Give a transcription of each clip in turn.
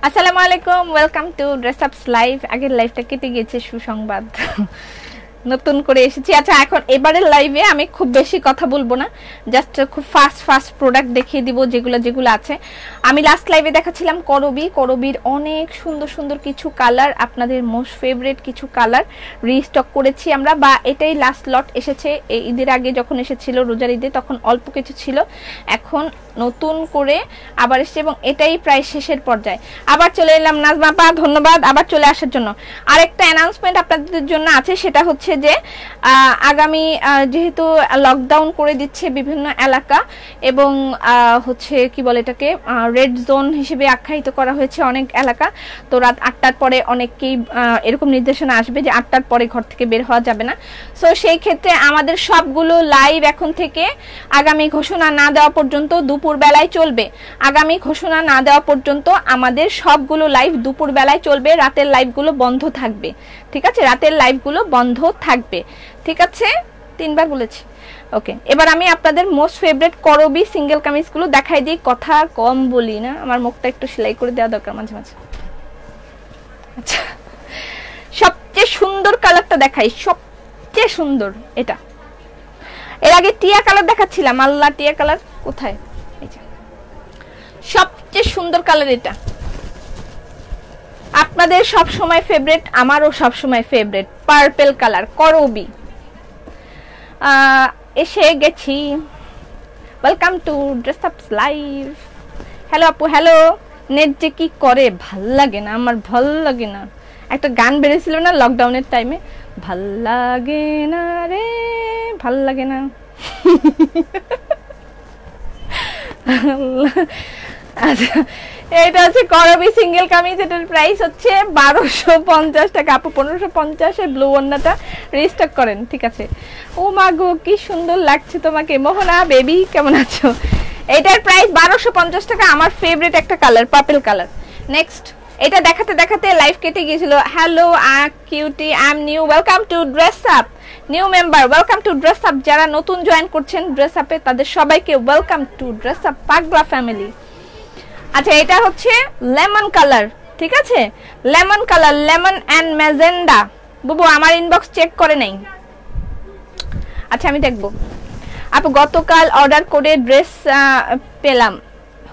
আসসালামু আলাইকুম, welcome to dress up's live. আগের লাইভটা কেটে গিয়েছে, সুসংবাদ নতুন করে এসেছি। আচ্ছা, এখন এবারের লাইভে আমি খুব বেশি কথা বলবো না, জাস্ট খুব ফাস্ট প্রোডাক্ট দেখিয়ে দিব যেগুলো আছে। আমি লাস্ট লাইভে দেখাচ্ছিলাম করবির অনেক সুন্দর কিছু কালার, আপনাদের মোস্ট ফেভারিট কিছু কালার রিস্টক করেছি আমরা, বা এটাই লাস্ট লট এসেছে। এই ঈদের আগে যখন এসেছিল রোজার ঈদে তখন অল্প কিছু ছিল, এখন নতুন করে আবার এসেছে এবং এটাই প্রায় শেষের পর্যায়ে। আবার চলে এলাম নাজমা আপা, ধন্যবাদ আবার চলে আসার জন্য। আরেকটা অ্যানাউন্সমেন্ট আপনাদের জন্য আছে, সেটা হচ্ছে যে আগামী যেহেতু লকডাউন করে দিচ্ছে বিভিন্ন এলাকা এবং হচ্ছে কি বলে এটাকে রেড জোন হিসেবে আখ্যায়িত করা হয়েছে অনেক এলাকা, তো রাত 8টার পরে অনেকেই এরকম নির্দেশনা আসবে যে 8টার পরে ঘর থেকে বের হওয়া যাবে না। সো সেই ক্ষেত্রে আমাদের সবগুলো লাইভ এখন থেকে আগামী ঘোষণা না দেওয়া পর্যন্ত দুপুর বেলায় চলবে। আগামী ঘোষণা না দেওয়া পর্যন্ত আমাদের সবগুলো লাইভ দুপুর বেলায় চলবে, রাতের লাইভগুলো বন্ধ থাকবে। ঠিক আছে, রাতের লাইভগুলো বন্ধ থাকবে। ঠিক আছে, 3বার বলেছি। ওকে, এবার আমি আপনাদের মোস্ট ফেভারিট করবি সিঙ্গেল কামিজগুলো দেখাই দিই। কথা কম বলি না, আমার মুখটা একটু সেলাই করে দেওয়া দরকার মাঝে মাঝে। আচ্ছা, সবচেয়ে সুন্দর কালারটা দেখাই, সবচেয়ে সুন্দর এটা। এর আগে টিয়া কালার দেখাচ্ছিলাম, আল্লাহ টিয়া কালার কোথায়? এই যে সবচেয়ে সুন্দর কালার এটা, আপনাদের সব সময় ফেভারিট, আমারও সব সময় ফেভারিট পার্পল কালার করবি। এসে গেছি, welcome to dress up's live. Hello আপু, হ্যালো। নেট যে কি করে ভাল লাগে না, আমার ভাল লাগে না। একটা গান বেরিয়েছিল না লকডাউনের টাইমে, ভাল লাগে না রে, ভাল লাগে না। আচ্ছা, এটা হচ্ছে করবি সিঙ্গেল কামিজ, এটার প্রাইস হচ্ছে 1250 টাকা। আপু 1550 এর ব্লু ওন্নাটা রিস্টক করেন। ঠিক আছে। ও মা গো, কি সুন্দর লাগছে তোমাকে মোহনা বেবি, কেমন আছো? এটার প্রাইস 1250 টাকা, আমার ফেভারিট একটা কালার পার্পল কালার। নেক্সট, এটা দেখাতে লাইভ কেটে গিয়েছিল। Hello cutie, I am new, welcome to dress up. New member, welcome to dress up. যারা নতুন জয়েন করছেন ড্রেস আপে তাদের সবাইকে ওয়েলকাম টু ড্রেস আপ পাগলা ফ্যামিলি। আচ্ছা, এটা হচ্ছে লেমন কালার। ঠিক আছে, lemon colour, lemon and magenta. বুবু আমার ইনবক্স চেক করে নাই। আচ্ছা, আমি দেখবো। আপু গতকাল অর্ডার করে ড্রেস পেলাম,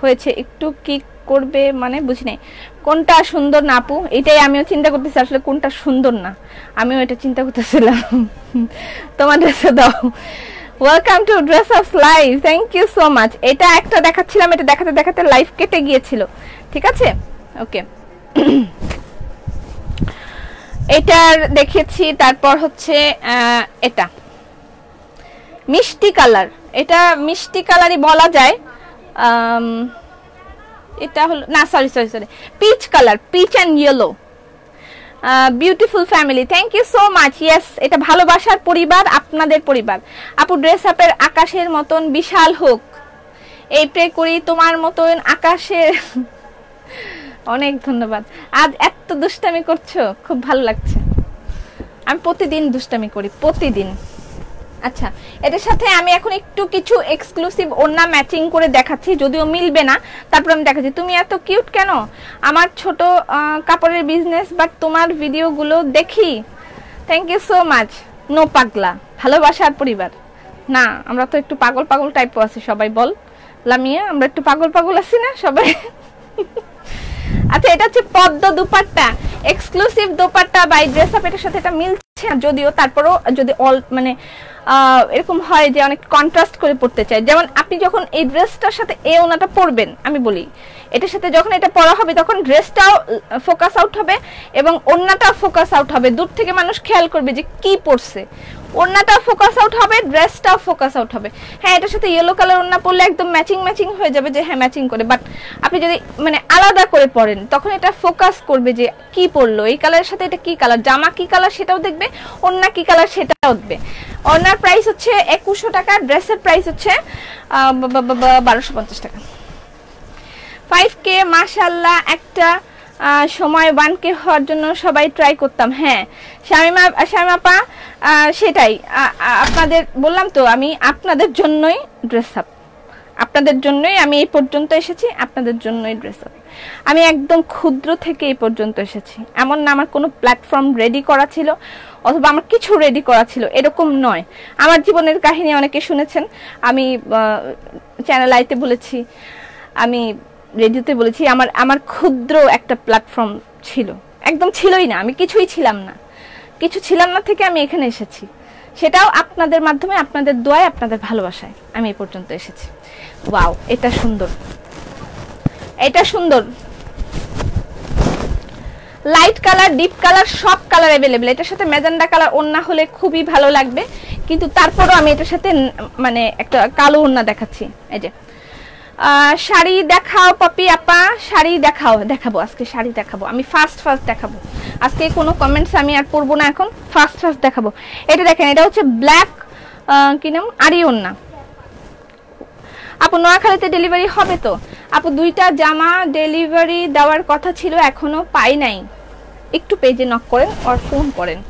হয়েছে একটু কি করবে মানে বুঝি নাই। কোনটা সুন্দর না আপু, এটাই আমিও চিন্তা করতেছি, আসলে কোনটা সুন্দর না আমিও এটা চিন্তা করতেছিলাম। তোমার ড্রেসে দাও। Welcome to dress up's live, thank you so much. এটা একটা দেখাচ্ছিলাম, এটা দেখাতে লাইভ কেটে গিয়েছিল। ঠিক আছে, ওকে। এটার দেখেছি। তারপর হচ্ছে এটা মিষ্টি কালার, এটা মিষ্টি কালারই বলা যায়। এটা হলো না, sorry peach colour, peach and yellow. Beautiful family, thank you so much. Yes, এটা ভালোবাসার পরিবার, আপনাদের পরিবার। আপু ড্রেস আপের আকাশের মতন বিশাল হোক, এই প্রে করি তোমার মতন আকাশের। অনেক ধন্যবাদ। আজ এত দুষ্টামি করছো, খুব ভালো লাগছে। আমি প্রতিদিন দুষ্টামি করি, প্রতিদিন। আচ্ছা, এটার সাথে আমি এখন একটু কিছু এক্সক্লুসিভ ওড়না ম্যাচিং করে দেখাচ্ছি, যদিও মিলবে না, তারপর আমি দেখাচ্ছি। তুমি এত কিউট কেন? আমার ছোট কাপড়ের বিজনেস, বাট তোমার ভিডিওগুলো দেখি। Thank you so much. No পাগলা, ভালোবাসার পরিবার। না, আমরা তো একটু পাগল টাইপও আছি সবাই, বল লামিয়া, আমরা একটু পাগল আছি না সবাই? আচ্ছা, এটা হচ্ছে পদ্ম dupatta, exclusive dupatta by dress up. এটার সাথে এটা মিলছে যদিও, তারপরও যদি অল মানে এরকম হয় যে অনেক কন্ট্রাস্ট করে পড়তে চাই, যেমন আপনি যখন এই ড্রেসটার সাথে এই ওনাটা পরবেন, আমি বলি এটার সাথে যখন এটা পরা হবে তখন ড্রেসটাও ফোকাস আউট হবে এবং ওড়নাটাও ফোকাস আউট হবে। দূর থেকে মানুষ খেয়াল করবে যে কি পরছে, ওড়নাটাও ফোকাস আউট হবে, ড্রেসটাও ফোকাস আউট হবে। হ্যাঁ, এটার সাথে ইয়েলো কালার ওড়না পরলে একদম ম্যাচিং হয়ে যাবে, যে হ্যাঁ ম্যাচিং করে। বাট আপনি যদি মানে আলাদা করে পরেন তখন এটা ফোকাস করবে যে কি পরলো, এই কালারের সাথে এটা কি কালার, জামা কি কালার সেটাও দেখবে, ওড়না কি কালার সেটাও দেখবে। ওড়নার প্রাইস হচ্ছে 2100 টাকা, ড্রেসের প্রাইস হচ্ছে 1250 টাকা। 5K মাশাআল্লাহ, একটা সময় 1K হওয়ার জন্য সবাই ট্রাই করতাম। হ্যাঁ শামিমা, সেটাই আপনাদের বললাম তো, আমি আপনাদের জন্যই ড্রেস আপ, আপনাদের জন্যই আমি এই পর্যন্ত এসেছি, আপনাদের জন্যই ড্রেস আপ। আমি একদম ক্ষুদ্র থেকে এই পর্যন্ত এসেছি, এমন না আমার কোনো প্ল্যাটফর্ম রেডি করা ছিল অথবা আমার কিছু রেডি করা ছিল, এরকম নয়। আমার জীবনের কাহিনী অনেকে শুনেছেন, আমি চ্যানেল আইতে বলেছি, আমি রেডিওতে বলেছি। আমার ক্ষুদ্র একটা প্ল্যাটফর্ম ছিল, একদম ছিলই না, আমি কিছুই ছিলাম না, কিছু ছিলাম না থেকে আমি এখানে এসেছি, সেটাও আপনাদের মাধ্যমে, আপনাদের দোয়ায়, আপনাদের ভালোবাসায় আমি এই পর্যন্ত এসেছি। ওয়াও, এটা সুন্দর, এটা সুন্দর, লাইট কালার, ডিপ কালার, সব কালার অ্যাভেলেবেল। এটার সাথে ম্যাজেন্ডা কালার ওড়না হলে খুবই ভালো লাগবে, কিন্তু তারপরও আমি এটার সাথে মানে একটা কালো ওড়না দেখাচ্ছি। এই যে শাড়ি দেখাও পপি আপা, শাড়ি দেখাবো আজকে, শাড়ি দেখাবো আমি, ফার্স্ট দেখাবো আজকে। কোনো কমেন্টস আমি আর পড়বো না, এখন ফার্স্ট দেখাবো। এটা দেখেন, এটা হচ্ছে ব্ল্যাক কি নাম, আরি ওড়না। আপু নোয়াখালীতে ডেলিভারি হবে তো? আপু 2টা জামা ডেলিভারি দেওয়ার কথা ছিল, এখনো পাই নাই, একটু পেজে নক করেন আর ফোন করেন।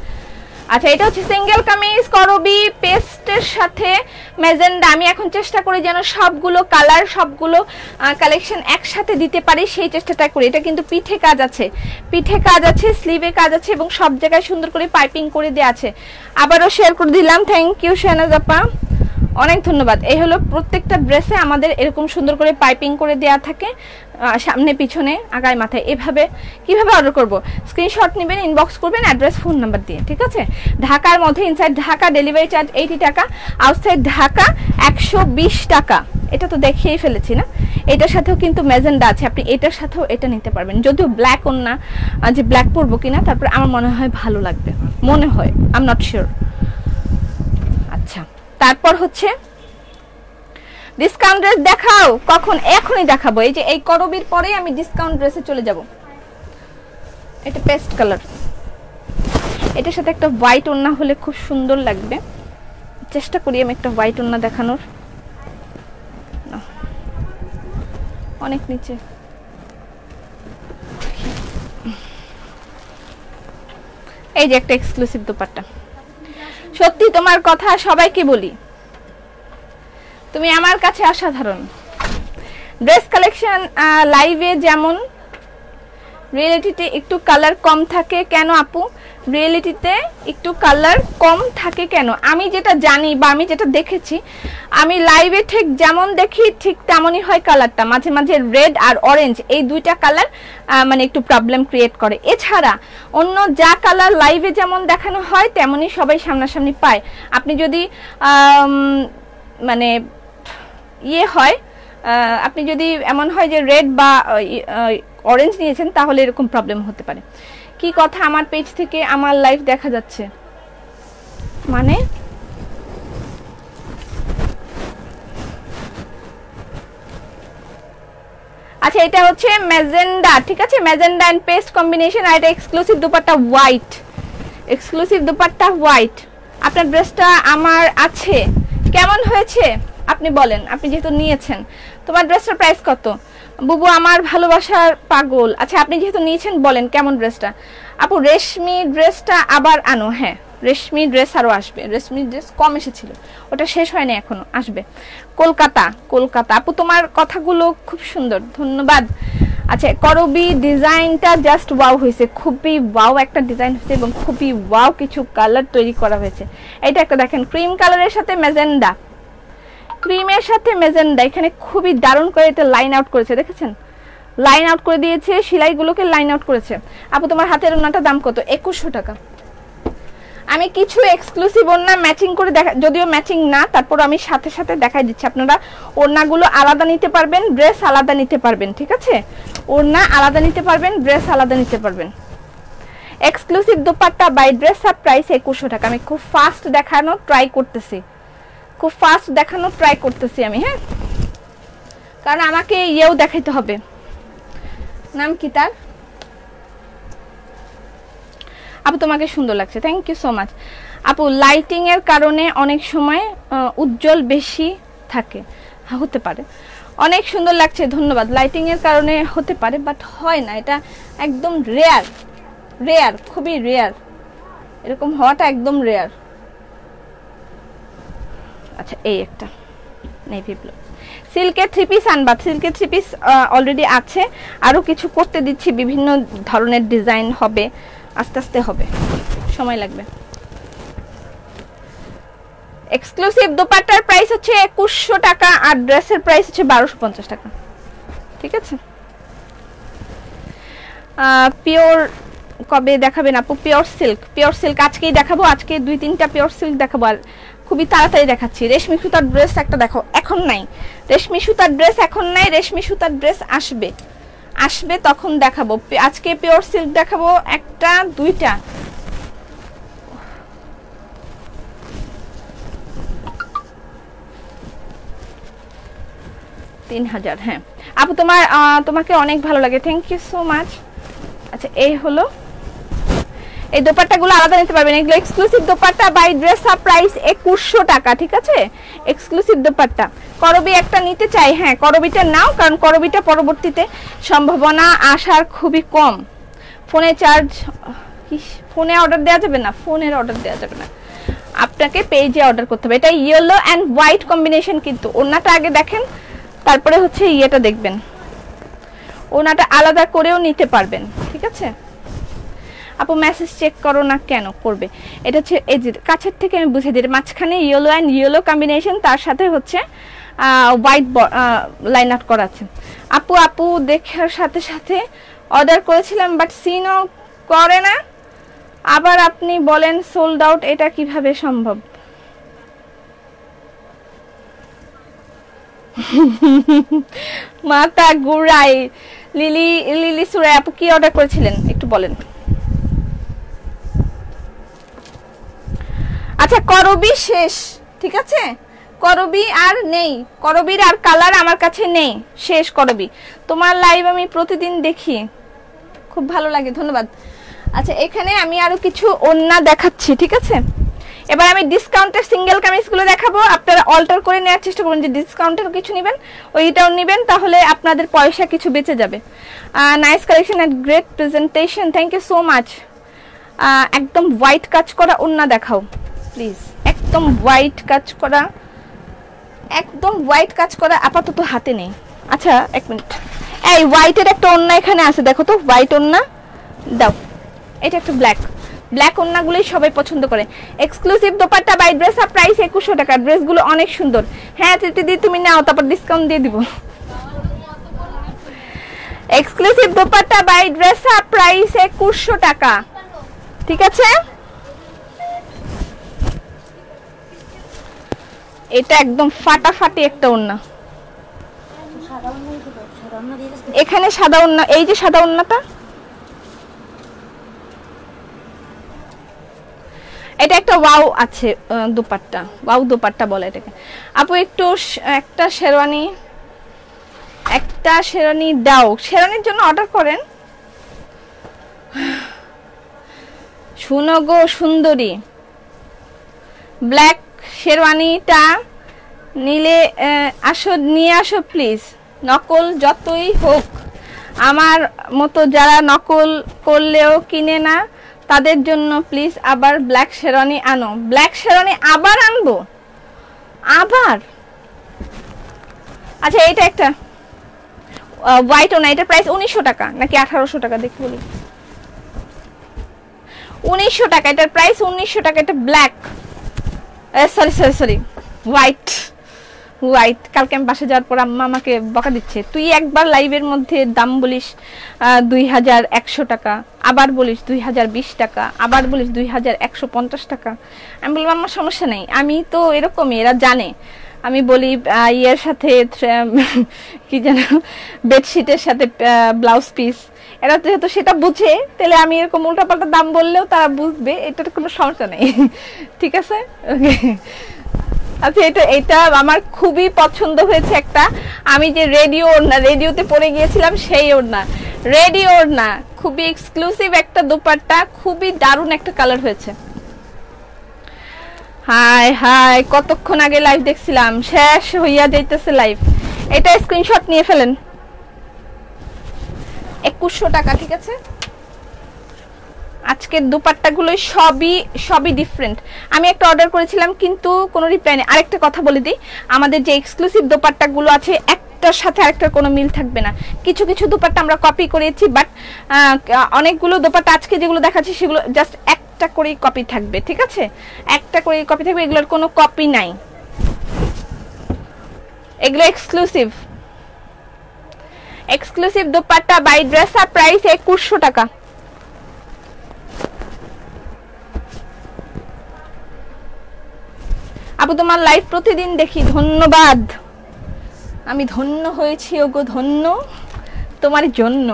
আচ্ছা, এটা হচ্ছে সিঙ্গেল কামিজ করবি পেস্টের সাথে ম্যাজেন্ডা। আমি এখন চেষ্টা করি যেন সবগুলো কালার, সবগুলো কালেকশন একসাথে দিতে পারি, সেই চেষ্টাটা করি। এটা কিন্তু পিঠে কাজ আছে, পিঠে কাজ আছে, স্লিভে কাজ আছে, এবং সব জায়গায় সুন্দর করে পাইপিং করে দেওয়া আছে। আবারও শেয়ার করে দিলাম, থ্যাংক ইউ শাহনাজ আপা, অনেক ধন্যবাদ। এই হলো প্রত্যেকটা ড্রেসে আমাদের এরকম সুন্দর করে পাইপিং করে দেওয়া থাকে, সামনে পিছনে আগায় মাথায়। এভাবে কিভাবে অর্ডার করব? স্ক্রিনশট নেবেন, ইনবক্স করবেন অ্যাড্রেস ফোন নাম্বার দিয়ে, ঠিক আছে? ঢাকার মধ্যে ইনসাইড ঢাকা ডেলিভারি চার্জ 80 টাকা, আউটসাইড ঢাকা 120 টাকা। এটা তো দেখিয়েই ফেলেছি না? এটার সাথেও কিন্তু ম্যাজেন্ডা আছে, আপনি এটার সাথেও এটা নিতে পারবেন। যদিও ব্ল্যাক ওন্না, যে ব্ল্যাক পরবো কিনা, তারপরে আমার মনে হয় ভালো লাগবে, মনে হয়, আই এম নট শিওর। আচ্ছা, তারপর হচ্ছে ডিসকাউন্ট ড্রেস দেখাও, কখন? এখনই দেখাবো। এই যে এই করবির পরে আমি ডিসকাউন্ট ড্রেসে চলে যাব। এটা পেস্ট কালার, এটার সাথে একটা হোয়াইট ওড়না হলে খুব সুন্দর লাগবে। চেষ্টা করি আমি একটা হোয়াইট ওড়না দেখানোর, অনেক নিচে। এই যে একটা এক্সক্লুসিভ দোপাট্টা, সত্যি তোমার কথা সবাইকে বলি, তুমি আমার কাছে অসাধারণ। ড্রেস কালেকশন লাইভে যেমন, রিয়েলিটিতে একটু কালার কম থাকে কেন আপু? রিয়েলিটিতে একটু কালার কম থাকে কেন? আমি যেটা জানি বা আমি যেটা দেখেছি, আমি লাইভে ঠিক যেমন দেখি ঠিক তেমনই হয় কালারটা। মাঝে মাঝে রেড আর অরেঞ্জ, এই 2টা কালার মানে একটু প্রবলেম ক্রিয়েট করে। এছাড়া অন্য যা কালার লাইভে যেমন দেখানো হয় তেমনই সবাই সামনাসামনি পায়। আপনি যদি মানে ইয়ে হয়, আপনি যদি এমন হয় যে রেড বা অরেঞ্জ নিয়েছেন, তাহলে এরকম প্রবলেম হতে পারে। কি কথা, আমার পেজ থেকে আমার লাইভ দেখা যাচ্ছে মানে? আচ্ছা, এটা হচ্ছে ম্যাজেন্ডা, ঠিক আছে? ম্যাজেন্ডা এন্ড পেস্ট কম্বিনেশন, আর এটা exclusive dupatta white, exclusive dupatta white. আপনার ড্রেসটা আমার আছে, কেমন হয়েছে আপনি বলেন, আপনি যেহেতু নিয়েছেন। তোমার ড্রেসটার প্রাইস কত? বুবু আমার ভালোবাসার পাগল। আচ্ছা, আপনি যেহেতু নিয়েছেন বলেন কেমন ড্রেসটা। আপু রেশমি ড্রেসটা আবার আনো। হ্যাঁ, রেশমি ড্রেস আরও আসবে, রেশমি ড্রেস কম এসেছিল, ওটা শেষ হয়নি এখনো, আসবে। কলকাতা, কলকাতা। আপু তোমার কথাগুলো খুব সুন্দর, ধন্যবাদ। আচ্ছা, করবি ডিজাইনটা জাস্ট ওয়াও হয়েছে, খুবই ওয়াও একটা ডিজাইন হয়েছে, এবং খুবই ওয়াও কিছু কালার তৈরি করা হয়েছে। এটা একটা দেখেন, ক্রিম কালারের সাথে ম্যাজেন্ডা, ক্রিমের সাথে ম্যাজেন্ডা, এখানে খুবই দারুণ করে এটা লাইন আউট করেছে, দেখেছেন? লাইন আউট করে দিয়েছে, সেলাইগুলোকে লাইন আউট করেছে। আপু তোমার হাতের ওড়নাটার দাম কত? 2100 টাকা। আমি কিছু এক্সক্লুসিভ ওড়না ম্যাচিং করে দেখা, যদিও ম্যাচিং না, তারপর আমি সাথে সাথে দেখাই দিচ্ছি। আপনারা ওড়নাগুলো আলাদা নিতে পারবেন, ড্রেস আলাদা নিতে পারবেন, ঠিক আছে? ওড়না আলাদা নিতে পারবেন, ড্রেস আলাদা নিতে পারবেন। Exclusive dupatta by dress up price 2100 টাকা। আমি খুব ফাস্ট দেখানো ট্রাই করতেছি, খুব ফাস্ট দেখানোর ট্রাই করতেছি আমি, হ্যাঁ, কারণ আমাকে ইয়েও দেখাইতে হবে। নাম কি তার? আপু তোমাকে সুন্দর লাগছে, থ্যাংক ইউ সো মাচ। আপু লাইটিং এর কারণে অনেক সময় উজ্জ্বল বেশি থাকে, হতে পারে। অনেক সুন্দর লাগছে, ধন্যবাদ। লাইটিং এর কারণে হতে পারে, বাট হয় না, এটা একদম রেয়ার, রেয়ার, খুবই রেয়ার, এরকম হওয়াটা একদম রেয়ার। আচ্ছা, এই একটা নেভি ব্লু, সিল্কের 3 পিস আনবা, সিল্কের 3 পিস অলরেডি আছে, আরো কিছু করতে দিচ্ছি, বিভিন্ন ধরনের ডিজাইন হবে, আস্তে আস্তে হবে, সময় লাগবে। এক্সক্লুসিভ দোপাট্টার প্রাইস হচ্ছে 2100 টাকা আর ড্রেসের প্রাইস হচ্ছে 1250 টাকা, ঠিক আছে। পিওর কবে দেখাবেন আপু? পিওর সিল্ক আজকেই দেখাবো, আজকে 2-3টা পিওর সিল্ক দেখাবো, আর খুবই তাড়াতাড়ি দেখাচ্ছি। রেশমি সুতার ড্রেস একটা দেখো, এখন নাই রেশমি সুতার ড্রেস, এখন নাই রেশমি সুতার ড্রেস, আসবে তখন দেখাবো। আজকে পিওর সিল্ক দেখাবো একটা 2টা। $3000, হ্যাঁ আপু তোমাকে অনেক ভালো লাগে, থ্যাংক ইউ সো মাচ। আচ্ছা এই হলো, এই দোপাট্টাগুলো আলাদা নিতে পারবেন, এগুলো exclusive dupatta by dress up price 2100 টাকা, ঠিক আছে। এক্সক্লুসিভ দোপাট্টা করবি একটা নিতে চাই, হ্যাঁ করবিটা নাও, কারণ করবিটা পরবর্তীতে সম্ভাবনা আসার খুবই কম। ফোনে চার্জ, ফোনে অর্ডার দেওয়া যাবে না, ফোনের অর্ডার দেওয়া যাবে না, আপনাকে পেজে অর্ডার করতে হবে। এটা ইয়েলো অ্যান্ড হোয়াইট কম্বিনেশন, কিন্তু ওনাটা আগে দেখেন, তারপরে হচ্ছে ইয়েটা দেখবেন, ওনাটা আলাদা করেও নিতে পারবেন, ঠিক আছে। আপু মেসেজ চেক করো না কেন? করবে, এটা হচ্ছে এই যে কাছের থেকে আমি বুঝে দিই, মাঝখানে ইয়েলো অ্যান্ড ইয়েলো কম্বিনেশন, তার সাথে হচ্ছে হোয়াইট লাইন আউট করা আছে। আপু দেখার সাথে সাথে অর্ডার করেছিলাম, বাট সিনও করে না, আবার আপনি বলেন সোল্ড আউট, এটা কিভাবে সম্ভব? মাথা ঘুরাই। লিলি সুরাই আপু কি অর্ডার করেছিলেন একটু বলেন। আচ্ছা করবি শেষ, ঠিক আছে, করবি আর নেই, করবির আর কালার আমার কাছে নেই, শেষ করবি। তোমার লাইভ আমি প্রতিদিন দেখি, খুব ভালো লাগে, ধন্যবাদ। আচ্ছা এখানে আমি আরো কিছু ওন্না দেখাচ্ছি, ঠিক আছে। এবার আমি ডিসকাউন্টের সিঙ্গেল কামিজগুলো দেখাবো, আপনারা অল্টার করে নেওয়ার চেষ্টা করবেন, যে ডিসকাউন্টের কিছু নেবেন ওইটাও নেবেন, তাহলে আপনাদের পয়সা কিছু বেঁচে যাবে। Nice collection and great presentation, thank you so much. একদম হোয়াইট কাজ করা ওন্না দেখাও প্লিজ, একদম হোয়াইট কাজ করা, একদম হোয়াইট কাজ করা আপাতত হাতে নেই। আচ্ছা এক মিনিট, এই হোয়াইটের একটা ওন্না এখানে আছে, দেখো তো হোয়াইট ওন্না দাও, এটা একটা ব্ল্যাক ওন্নাগুলোই সবাই পছন্দ করে। Exclusive dupatta by dress up price 2100 টাকা, ড্রেসগুলো অনেক সুন্দর। হ্যাঁ দিদি তুমি নাও, তারপর ডিসকাউন্ট দিয়ে দিব। Exclusive dupatta by dress up price 2100 টাকা, ঠিক আছে। এটা একদম ফাটাফাটি একটা ওন্না, এখানে সাদা ওন্না, এই যে সাদা ওন্নাটা, এটা একটা ওয়াও আছে দোপাট্টা, ওয়াও দোপাট্টা বলে এটাকে। আপু একটু একটা শেরওয়ানি দাও, শেরওয়ানির জন্য অর্ডার করেন। শুনো গো সুন্দরী, ব্ল্যাক শেরওয়ানিটা নিলে নিয়ে আসো প্লিজ, নকল যতই হোক, আমার মতো যারা নকল করলেও কিনে না তাদের জন্য প্লিজ আবার ব্ল্যাক শেরওয়ানি আনো। ব্ল্যাক শেরওয়ানি আবার আনবো, আবার? আচ্ছা এটা একটা হোয়াইট ওনা, এটা প্রাইস 1900 টাকা নাকি 1800 টাকা দেখি বলি, 1900 টাকা, এটার প্রাইস 1900 টাকা। এটা ব্ল্যাক, সরি হোয়াইট। কালকে আমি বাসা যাওয়ার পর আম্মা আমাকে বকা দিচ্ছে, তুই একবার লাইভের মধ্যে দাম বলিস 2100 টাকা, আবার বলিস 2020 টাকা, আবার বলিস 2150 টাকা। আমি বললাম আমার সমস্যা নেই, আমি তো এরকমই, এরা জানে আমি বলি ইয়ের সাথে কি যেন বেডশিটের সাথে ব্লাউজ পিস, এরা যেহেতু সেটা বুঝে, তাহলে আমি এরকম উল্টাপাল্টা দাম বললেও তারা বুঝবে, এটার কোনো সমস্যা নেই, ঠিক আছে। ওকে আচ্ছা এটা আমার খুবই পছন্দ হয়েছে একটা, আমি যে রেডিওতে পরে গিয়েছিলাম সেই ওড়না, রেডি ওড়না, খুবই এক্সক্লুসিভ একটা দোপাট্টা, খুবই দারুণ একটা কালার হয়েছে। হাই কতক্ষণ আগে লাইভ দেখছিলাম, শেষ হইয়া যাইতেছে লাইভ। এটা স্ক্রিনশট নিয়ে ফেলেন, 2100 টাকা, ঠিক আছে। আজকের দুপাট্টাগুলো সবই ডিফারেন্ট। আমি একটা অর্ডার করেছিলাম কিন্তু কোনো রিপ্লাই নেই। আরেকটা কথা বলে দিই, আমাদের যে এক্সক্লুসিভ দোপাট্টাগুলো আছে একটার সাথে আরেকটার কোনো মিল থাকবে না। কিছু কিছু দোপাট্টা আমরা কপি করেছি, বাট অনেকগুলো দোপাট্টা আজকে যেগুলো দেখাচ্ছি সেগুলো জাস্ট একটা করেই কপি থাকবে, ঠিক আছে? একটা করেই কপি থাকবে, এগুলোর কোনো কপি নাই, এগুলো exclusive. Exclusive dupatta by dress up, price 2100 টাকা। আপু তোমার লাইভ প্রতিদিন দেখি, ধন্যবাদ। আমি ধন্য হয়েছি ওগো ধন্য তোমার জন্য।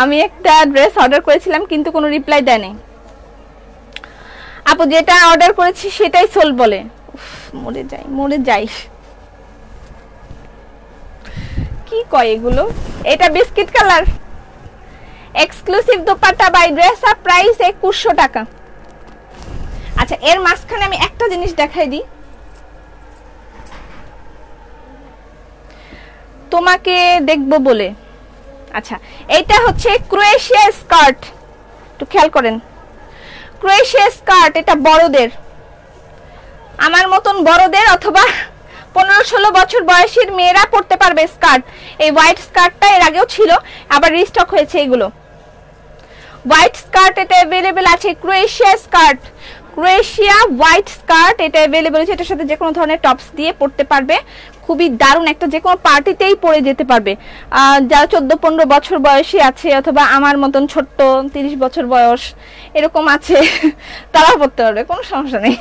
আমি একটা ড্রেস অর্ডার করেছিলাম কিন্তু কোনো রিপ্লাই দেয়নি আপু। যেটা অর্ডার করেছি সেটাই সোল বলে। মরে যাই কি কয় এগুলো। এটা biscuit colour, exclusive dupatta by dress up, price 2100 টাকা। আচ্ছা, এর মাঝখানে আমি একটা জিনিস দেখাই দিই তোমাকে দেখবো বলে। আচ্ছা, এটা হচ্ছে ক্রোয়েশিয়া স্কার্ট, একটু খেয়াল করেন। ক্রোয়েশিয়া স্কার্ট, এটা বড়দের, আমার মতন বড়দের অথবা 15-16 বছর বয়সীর মেয়েরা পড়তে পারবে স্কার্ট। এই হোয়াইট স্কার্টটা এর আগেও ছিল, আবার রিস্টক হয়েছে এগুলো। হোয়াইট স্কার্ট এটা अवेलेबल আছে, Croatia skirt, Croatia white skirt এটা अवेलेबल আছে। এটার সাথে যে কোনো ধরনের টপস দিয়ে পড়তে পারবে, খুবই দারুণ একটা, যে কোনো পার্টিতেই পরে যেতে পারবে। যারা 14-15 বছর বয়সী আছে অথবা আমার মতন ছোট্ট 30 বছর বয়স এরকম আছে তারাও পড়তে পারবে, কোনো সমস্যা নেই।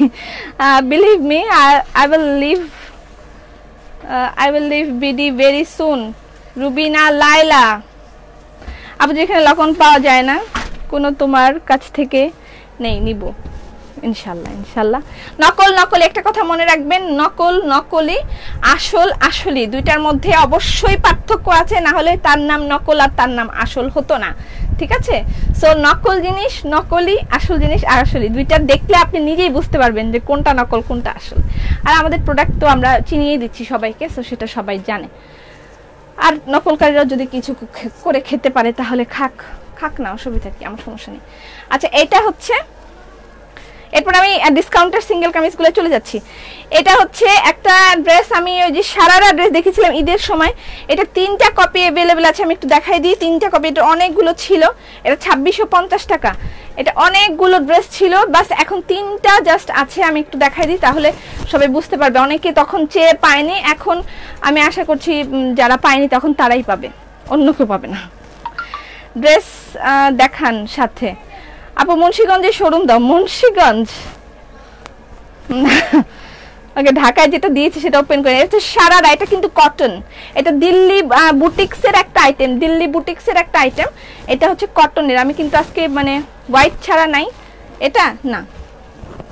Believe me, I will leave BD very soon. Rubina Laila আপু, যেখানে লকন পাওয়া যায় না কোনো তোমার কাছ থেকে নেই, নিব ইনশাল্লাহ ইনশাল্লাহ। নকল একটা কথা মনে রাখবেন, নকলি, আসলি দুইটার মধ্যে অবশ্যই পার্থক্য আছে, না হলে তার নাম নকল আর তার নাম আসল হতো না, ঠিক আছে? সো নকল জিনিস নকলি, আসল জিনিস আর আসলি, দুইটা দেখলে আপনি নিজেই বুঝতে পারবেন যে কোনটা নকল কোনটা আসল। আর আমাদের প্রোডাক্ট তো আমরা চিনিয়ে দিচ্ছি সবাইকে, সো সেটা সবাই জানে। আর নকলকারীরা যদি কিছু করে খেতে পারে তাহলে খাক না, অসুবিধা কি, আমার সমস্যা নেই। আচ্ছা, এটা হচ্ছে, এরপর আমি ডিসকাউন্টের সিঙ্গেল কামিজগুলো চলে যাচ্ছি। এটা হচ্ছে একটা ড্রেস, আমি ওই যে সারারা ড্রেস দেখেছিলাম ঈদের সময়, এটা 3টা কপি अवेलेबल আছে। আমি একটু দেখাই দিই 3টা কপি, এটা অনেকগুলো ছিল, এটা 2650 টাকা। এটা অনেকগুলো ড্রেস ছিল, বাস এখন 3টা জাস্ট আছে। আমি একটু দেখাই দিই তাহলে সবাই বুঝতে পারবে। অনেকে তখন চেয়ে পায়নি, এখন আমি আশা করছি যারা পায়নি তখন তারাই পাবে, অন্য কেউ পাবে না। ড্রেস দেখান সাথে আপু, মুন্সিগঞ্জের শোরুম দাও। মুন্সিগঞ্জ ওকে, ঢাকায় যেটা দিয়েছি সেটা ওপেন করে। এটা সারারা, এটা কিন্তু কটন, এটা দিল্লি বুটিক্সের একটা আইটেম, এটা হচ্ছে কটনের। আমি কিন্তু আজকে মানে হোয়াইট ছাড়া নাই, এটা না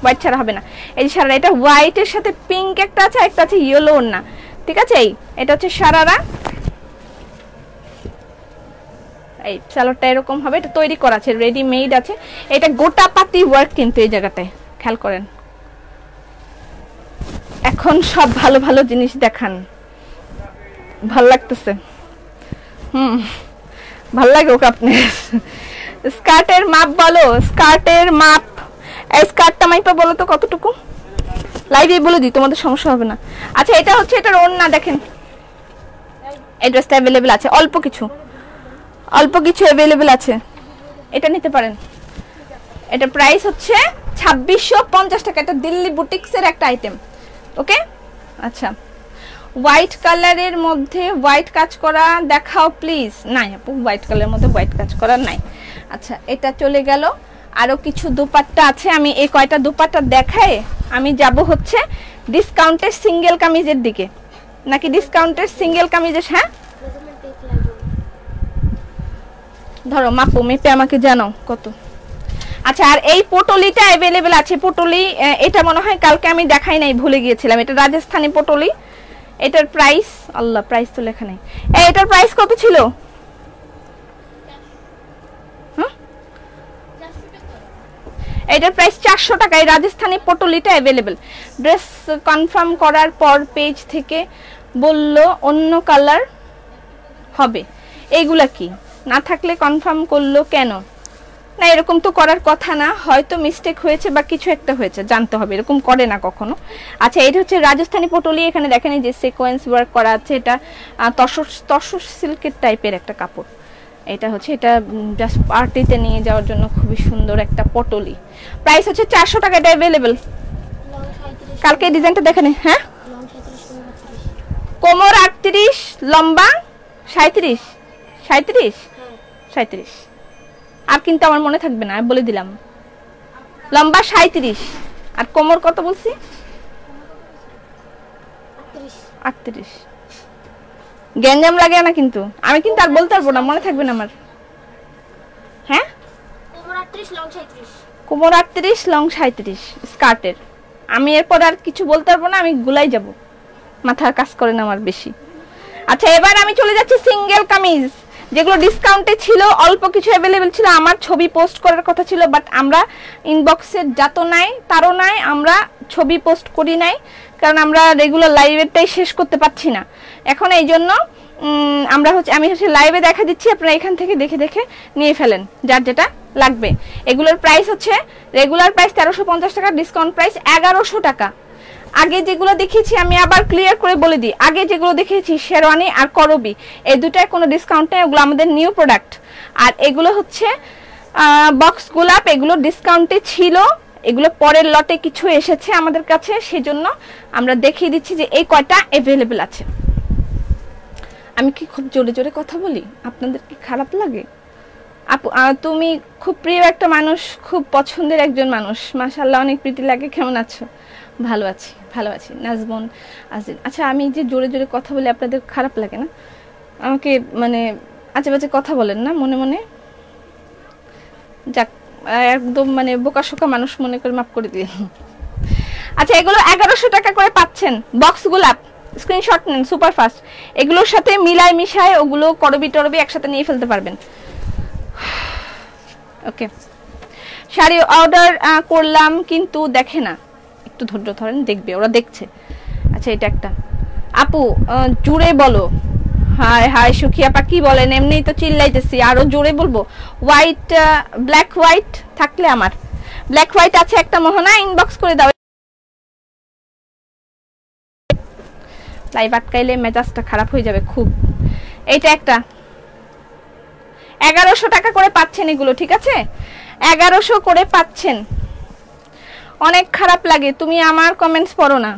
হোয়াইট ছাড়া হবে না, এই যে সারারা, এটা হোয়াইটের সাথে পিঙ্ক একটা আছে, একটা আছে ইয়েলো না, ঠিক আছে? এটা হচ্ছে সারারা, এই সালোয়ারটা এরকম হবে, এটা তৈরি করা আছে, রেডিমেড আছে। এটা গোটা পাতি ওয়ার্ক কিন্তু এই জায়গাটায়, খেয়াল করেন। এখন সব ভালো ভালো জিনিস দেখান, ভাল লাগতেছে, ভাল লাগে ওকে আপনি। স্কার্টের মাপ বলো, স্কার্টের মাপ, এই স্কার্টটা মাইপা বলো তো কতটুকু, লাইভে বলে দিই, তোমাদের সমস্যা হবে না। আচ্ছা, এটা হচ্ছে, এটার ওড়না দেখেন, এই ড্রেসটা अवेलेबल আছে, অল্প কিছু अवेलेबल আছে, এটা নিতে পারেন। এটা প্রাইস হচ্ছে 2650 টাকা। এটা দিল্লি বুটিক্সের একটা আইটেম, ওকে? আচ্ছা, হোয়াইট কালারের মধ্যে হোয়াইট কাজ করা দেখাও প্লিজ। নাই আপু, হোয়াইট কালারের মধ্যে হোয়াইট কাজ করা নাই। আচ্ছা, এটা চলে গেল। আরো কিছু দুপাট্টা আছে, আমি এই কয়টা দুপাট্টা দেখায় আমি যাব হচ্ছে ডিসকাউন্টের সিঙ্গেল কামিজের দিকে। নাকি ডিসকাউন্টের সিঙ্গেল কামিজের, হ্যাঁ ধরো মাপো, মেপে আমাকে জানাও কত। আচ্ছা, আর এই পটলিটা अवेलेबल আছে, পটলি এটা মনে হয় কালকে আমি দেখাই নাই, ভুলে গিয়েছিলাম। এটা রাজস্থানি পটলি, এটার প্রাইস, আল্লাহ প্রাইস তো লেখা নাই, এটার প্রাইস কত ছিল? এটার প্রাইস 400 টাকা। এই রাজস্থানি পটলিটা अवेलेबल। ড্রেস কনফার্ম করার পর পেজ থেকে বলল অন্য কালার হবে, এইগুলা কি না থাকলে কনফার্ম করলো কেন? না এরকম তো করার কথা না, হয়তো মিস্টেক হয়েছে বা কিছু একটা হয়েছে, জানতে হবে, এরকম করে না কখনো। আচ্ছা এটা হচ্ছে রাজস্থানী পটলি, এখানে দেখেন এই যে সিকোয়েন্স ওয়ার্ক করা আছে, এটা তসর সিল্কের টাইপের একটা কাপড়। এটা হচ্ছে এটা জাস্ট পার্টিতে নিয়ে যাওয়ার জন্য খুবই সুন্দর একটা পটলি। প্রাইস হচ্ছে 400 টাকা, এটা अवेलेबल। কালকে ডিজাইনটা দেখেন। হ্যাঁ কোমর 38, লম্বা 37, 37 আর কিন্তু আমার মনে থাকবে না, আমি বলে দিলাম। লম্বা 37 আর কোমর কত বলছি? 38। গ্যাঞ্জাম লাগে না কিন্তু, আমি কিন্তু আর বলতে পারবো না, মনে থাকবে না আমার। হ্যাঁ কোমর 38, লং 37 স্কার্টের। আমি এরপর আর কিছু বলতে পারবো না, আমি গুলাই যাব, মাথার কাজ করে না আমার বেশি। আচ্ছা এবার আমি চলে যাচ্ছি সিঙ্গেল কামিজ, যেগুলো ডিসকাউন্টে ছিল, অল্প কিছু अवेलेबल ছিল। আমার ছবি পোস্ট করার কথা ছিল, বাট আমরা ইনবক্সে যত নাই তারও নাই, আমরা ছবি পোস্ট করি নাই, কারণ আমরা রেগুলার লাইভেরটাই শেষ করতে পারছি না এখন। এই জন্য আমি হচ্ছে লাইভে দেখা দিচ্ছি, আপনারা এখান থেকে দেখে দেখে নিয়ে ফেলেন যার যেটা লাগবে। এগুলোর প্রাইস হচ্ছে রেগুলার প্রাইস 1350 টাকা, ডিসকাউন্ট প্রাইস 1100 টাকা। আগে যেগুলো দেখিয়েছি আমি আবার ক্লিয়ার করে বলে দিই, আগে যেগুলো দেখিয়েছি শেরওয়ানি আর করবি, এই দুটায় কোনো ডিসকাউন্ট নেই, ওগুলো আমাদের নিউ প্রোডাক্ট। আর এগুলো হচ্ছে বক্স গোলাপ, এগুলো ডিসকাউন্টে ছিল, এগুলো পরের লটে কিছু এসেছে আমাদের কাছে, সেজন্য আমরা দেখিয়ে দিচ্ছি যে এই কয়টা अवेलेबल আছে। আমি কি খুব জোরে জোরে কথা বলি, আপনাদের কি খারাপ লাগে? আপু তুমি খুব প্রিয় একটা মানুষ, খুব পছন্দের একজন মানুষ, মাশাআল্লাহ অনেক প্রীতি লাগে। কেমন আছো? ভালো আছি, ভালো আছি নাজবন আজিন। আচ্ছা আমি যে জোরে জোরে কথা বলি আপনাদের খারাপ লাগে না? আমাকে মানে আজে বাজে কথা বলেন না মনে মনে? যাক একদম মানে বোকাশোকা মানুষ মনে করে মাফ করে দিন। আচ্ছা এগুলো 1100 টাকা করে পাচ্ছেন, বক্স গোলাপ, স্ক্রিনশট নেন সুপার ফাস্ট। এগুলোর সাথে মিলাই মিশায় ওগুলো করবি টরবি একসাথে নিয়ে ফেলতে পারবেন। ওকে শাড়ি অর্ডার করলাম কিন্তু দেখে না, একটু ধৈর্য ধরেন, দেখবে, ওরা দেখছে। আচ্ছা এটা একটা আপু জুড়ে বলো। হাই হাই সুখিয়া আপা কি বলেন? এমনিই তো চিল্লাইতেছি, আরো জোরে বলবো? হোয়াইট ব্ল্যাক হোয়াইট থাকলে, আমার ব্ল্যাক হোয়াইট আছে একটা, মোহনা ইনবক্স করে দাও। লাইভ আটকাইলে মেজাজটা খারাপ হয়ে যাবে খুব। এইটা একটা 1100 টাকা করে পাচ্ছেন এগুলো, ঠিক আছে 1100 করে পাচ্ছেন। অনেক খারাপ লাগে, তুমি আমার কমেন্টস পড়ো না,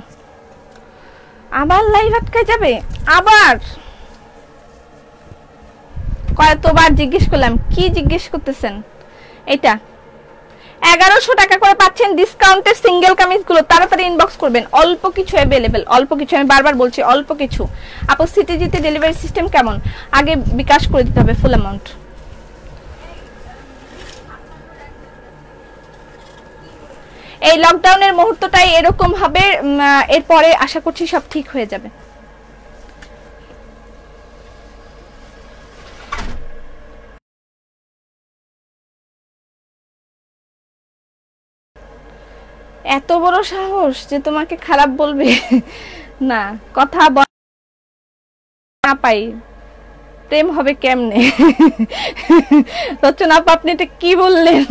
আবার লাইভ আটকাই যাবে। আবার কয়তবার জিজ্ঞেস করলাম, কি জিজ্ঞেস করতেছেন? এটা 1100 টাকা করে পাচ্ছেন ডিসকাউন্টের সিঙ্গেল কামিজগুলো, তাড়াতাড়ি ইনবক্স করবেন। অল্প কিছু अवेलेबल, অল্প কিছু, আমি বারবার বলছি অল্প কিছু। আপু সিটিজিতে ডেলিভারি সিস্টেম কেমন? আগে বিকাশ করে দিতে হবে ফুল অ্যামাউন্ট। এই লকডাউনের মুহূর্তটাই এরকম হবে, এরপরে আশা করছি সব ঠিক হয়ে যাবে। এত বড় সাহস যে তোমাকে খারাপ বলবে? না কথা না পাই, প্রেম হবে কেমনে? রচনা আপা আপনি এটা কি বললেন?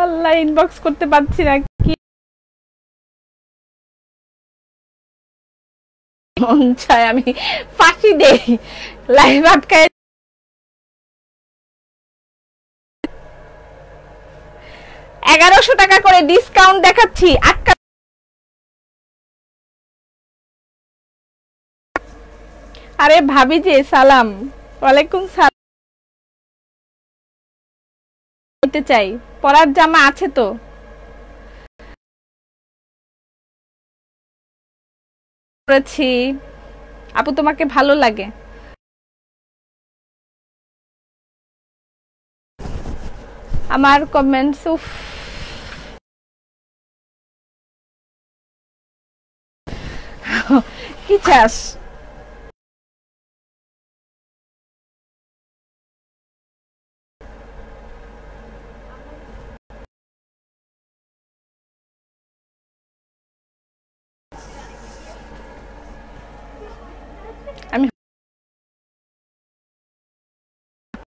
আল্লাহ ইনবক্স করতে পারছি না, কি মন চায় আমি ফাঁসি দেই, লাইভ আটকায়। 1100 টাকা করে ডিসকাউন্ট দেখাচ্ছি। আরে ভাবি যে সালাম, ওয়ালাইকুম সালাম। বলতে চাই পরার জামা আছে তো? পরেছি আপু, তোমাকে ভালো লাগে? আমার কমেন্টস উফ, কি চাস?